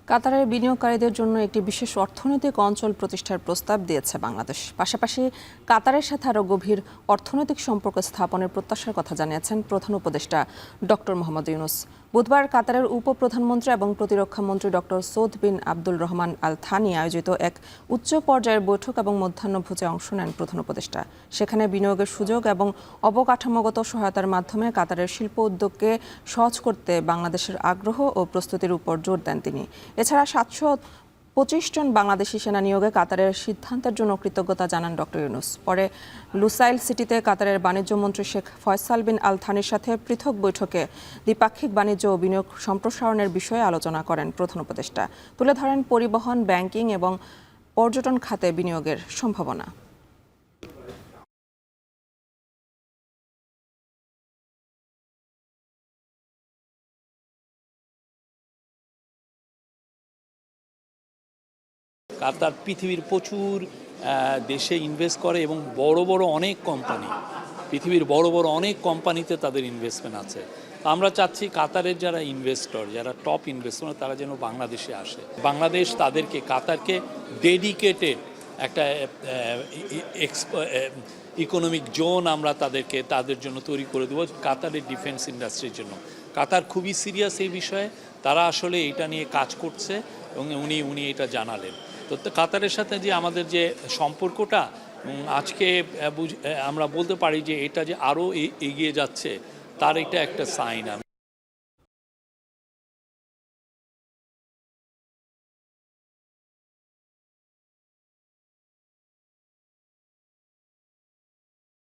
কাতারের বিনিয়োগকারীদের জন্য একটি বিশেষ অর্থনৈতিক অঞ্চল প্রতিষ্ঠার প্রস্তাব দিয়েছে বাংলাদেশ। পাশাপাশি কাতারের সাথে আরও গভীর অর্থনৈতিক সম্পর্ক স্থাপনের প্রত্যাশার কথা জানিয়েছেন প্রধান উপদেষ্টা ডক্টর মোহাম্মদ ইউনূস। বুধবার কাতারের উপপ্রধানমন্ত্রী এবং প্রতিরক্ষামন্ত্রী ডক্টর সৌদ বিন আব্দুল রহমান আল থানি আয়োজিত এক উচ্চ পর্যায়ের বৈঠক এবং মধ্যাহ্নভোজে অংশ নেন প্রধান উপদেষ্টা। সেখানে বিনিয়োগের সুযোগ এবং অবকাঠামোগত সহায়তার মাধ্যমে কাতারের শিল্প উদ্যোগকে সহজ করতে বাংলাদেশের আগ্রহ ও প্রস্তুতির উপর জোর দেন তিনি। এছাড়া 725 জন বাংলাদেশি সেনা নিয়োগে কাতারের সিদ্ধান্তের জন্য কৃতজ্ঞতা জানান ডক্টর ইউনূস। পরে লুসাইল সিটিতে কাতারের বাণিজ্য মন্ত্রী শেখ ফয়সাল বিন আল থানির সাথে পৃথক বৈঠকে দ্বিপাক্ষিক বাণিজ্য ও বিনিয়োগ সম্প্রসারণের বিষয়ে আলোচনা করেন প্রধান উপদেষ্টা। তুলে ধরেন পরিবহন, ব্যাংকিং এবং পর্যটন খাতে বিনিয়োগের সম্ভাবনা। কাতার পৃথিবীর প্রচুর দেশে ইনভেস্ট করে এবং বড় বড় অনেক কোম্পানি, পৃথিবীর বড় বড় অনেক কোম্পানিতে তাদের ইনভেস্টমেন্ট আছে। আমরা চাচ্ছি কাতারের যারা ইনভেস্টর, যারা টপ ইনভেস্টর, তারা যেন বাংলাদেশে আসে। বাংলাদেশ তাদেরকে, কাতারকে ডেডিকেটেড একটা ইকোনমিক জোন আমরা তাদের জন্য তৈরি করে দেবো, কাতারের ডিফেন্স ইন্ডাস্ট্রির জন্য। কাতার খুবই সিরিয়াস এই বিষয়ে, তারা আসলে এটা নিয়ে কাজ করছে এবং উনি এটা জানালেন। তো কাতারের সাথে যে আমাদের যে সম্পর্কটা আজকে আমরা বলতে পারি যে এটা যে আরও এগিয়ে যাচ্ছে, তার এটা একটা সাইন।